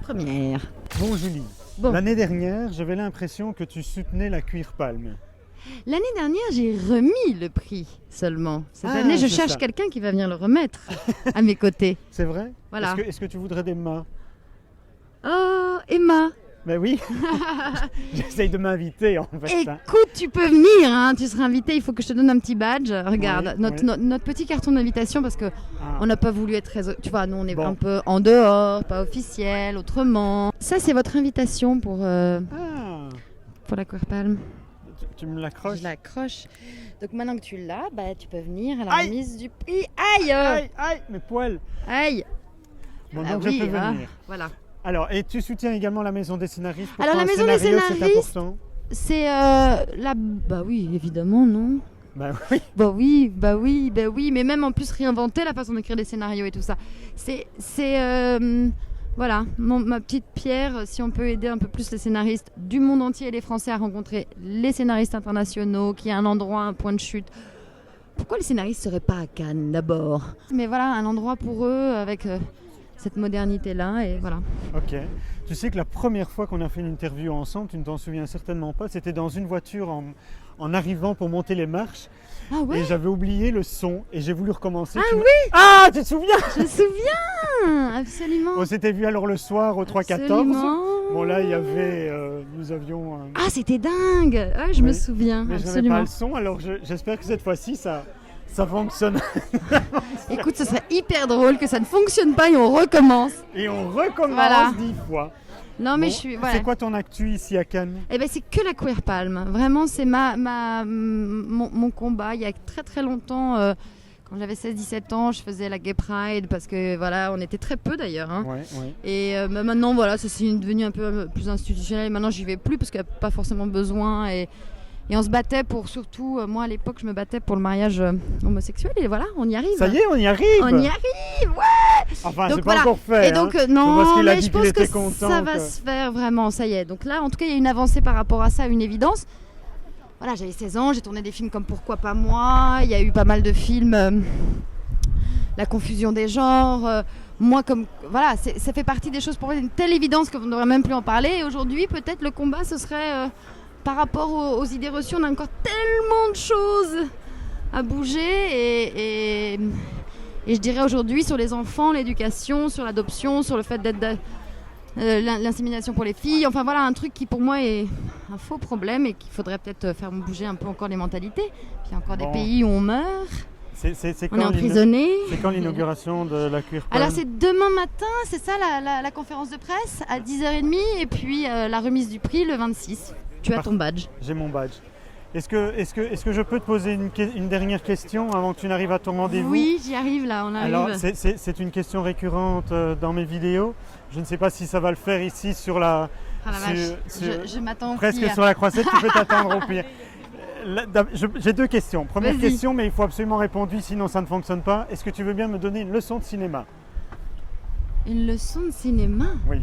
première. Bon Julie, Bon. l'année dernière, j'avais l'impression que tu soutenais la Cuir Palme. L'année dernière, j'ai remis le prix seulement. Cette Ah, année, je c'est cherche ça. quelqu'un qui va venir le remettre à mes côtés. C'est vrai? Voilà. Est-ce que tu voudrais des mains? Oh, Emma, Ben oui, j'essaye de m'inviter en fait. hein. écoute, tu peux venir, hein, tu seras invité, il faut que je te donne un petit badge. Regarde, Oui, oui. notre petit carton d'invitation parce que Ah. on n'a pas voulu être très... Tu vois, nous on est Bon. un peu en dehors, pas officiel, autrement. Ça, c'est votre invitation pour Ah, la Queer Palm. tu me l'accroches? Je l'accroche. Donc maintenant que tu l'as, bah, tu peux venir à la Aïe. remise du prix. Aïe Aïe, aïe, mes poils. Aïe. Bon, Ah donc oui, je peux hein, venir. voilà. Alors, et tu soutiens également la maison des scénaristes? Pour Alors, toi, la un maison des scénario, scénaristes- c'est important? C'est la... Bah oui, évidemment, non. Ben oui. Bah oui, mais même en plus réinventer la façon d'écrire des scénarios et tout ça. C'est voilà, ma petite pierre, si on peut aider un peu plus les scénaristes du monde entier et les Français à rencontrer les scénaristes internationaux, qui a un endroit, un point de chute. Pourquoi les scénaristes ne seraient pas à Cannes d'abord? Mais voilà, un endroit pour eux avec cette modernité-là et voilà. Ok. Tu sais que la première fois qu'on a fait une interview ensemble, tu ne t'en souviens certainement pas, c'était dans une voiture en arrivant pour monter les marches. Ah ouais, Et j'avais oublié le son et j'ai voulu recommencer. Ah oui. Ah, tu te souviens? je me souviens, absolument. On s'était vu alors le soir au 3-14. Absolument. Bon là, il y avait, nous avions... Ah, c'était dingue. Ouais, je me Oui. souviens, mais je n'avais absolument. pas le son, alors j'espère que cette fois-ci, ça fonctionne. Écoute, ce serait hyper drôle que ça ne fonctionne pas et on recommence. Et on recommence Voilà. 10 fois. Non, mais Bon, je suis... Voilà. C'est quoi ton actu ici à Cannes? Eh ben, c'est que la Queer Palm. Vraiment, c'est mon combat. Il y a très très longtemps, quand j'avais 16-17 ans, je faisais la Gay Pride parce que voilà, on était très peu d'ailleurs. Hein. Ouais, ouais. Et maintenant, voilà, ça c'est devenu un peu plus institutionnel. Maintenant, j'y vais plus parce qu'il n'y a pas forcément besoin. Et on se battait pour surtout, moi à l'époque, je me battais pour le mariage homosexuel. Et voilà, on y arrive. Ça y est, on y arrive. On y arrive, ouais. Enfin, Donc c'est voilà. pas encore fait. Et donc hein. non, Parce qu'il a mais dit je qu'il pense que était content ça va que- se faire vraiment, ça y est. Donc là, en tout cas, il y a une avancée par rapport à ça, une évidence. Voilà, j'avais 16 ans, j'ai tourné des films comme Pourquoi pas moi. Il y a eu pas mal de films, La confusion des genres. Moi, comme voilà, ça fait partie des choses pour moi, une telle évidence qu'on ne devrait même plus en parler. Et aujourd'hui, peut-être le combat, ce serait par rapport aux idées reçues. On a encore tellement de choses à bouger et je dirais aujourd'hui sur les enfants, l'éducation, sur l'adoption, sur le fait d'être l'insémination pour les filles. Enfin voilà, un truc qui pour moi est un faux problème et qu'il faudrait peut-être faire bouger un peu encore les mentalités. Puis il y a encore Bon. des pays où on meurt, C'est on est quand emprisonné. C'est quand l'inauguration de la Queer Palm? Alors c'est demain matin, c'est ça la conférence de presse à 10h30 et puis la remise du prix le 26. Tu as ton badge. J'ai mon badge. Est-ce que je peux te poser une dernière question avant que tu n'arrives à ton rendez-vous? Oui, j'y arrive là, on arrive. Alors, c'est une question récurrente dans mes vidéos. Je ne sais pas si ça va le faire ici sur la... Ah la vache, sur- je m'attends au presque pire. sur la croisette, tu peux t'attendre au pire. J'ai deux questions. Première Vas-y. question, mais il faut absolument répondre oui, sinon ça ne fonctionne pas. Est-ce que tu veux bien me donner une leçon de cinéma? Une leçon de cinéma? Oui.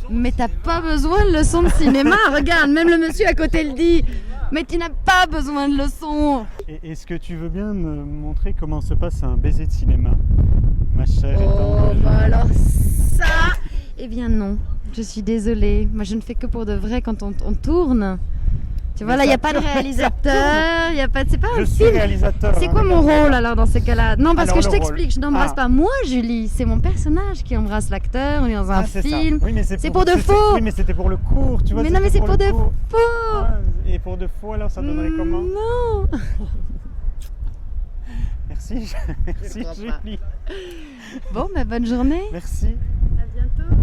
Mais t'as pas besoin de leçon de cinéma, regarde, même le monsieur à côté le dit. Mais tu n'as pas besoin de leçon. Et est-ce que tu veux bien me montrer comment se passe un baiser de cinéma, ma chère et Oh, tendre bah Julie? alors ça. Eh bien non, je suis désolée. Moi je ne fais que pour de vrai quand on tourne. Tu vois, Mais là, il n'y a ça pas de tourne, ça réalisateur, il y a pas de... C'est pas Je un suis film. réalisateur. C'est hein, quoi mon regarde. rôle alors dans ces cas-là? Non, parce Alors, que je le rôle. t'explique, je n'embrasse Ah. pas moi, Julie. C'est mon personnage qui embrasse l'acteur. On est dans un Ah, c'est ça. film. Oui, mais C'est pour de faux. Oui, mais c'était pour le cours, tu vois. Mais non, mais c'était c'est pour de le cours. faux. Ah, et pour de faux, alors ça donnerait comment? Non. Merci, merci crois pas. Julie. Bon, bah, bonne journée. Merci. À bientôt.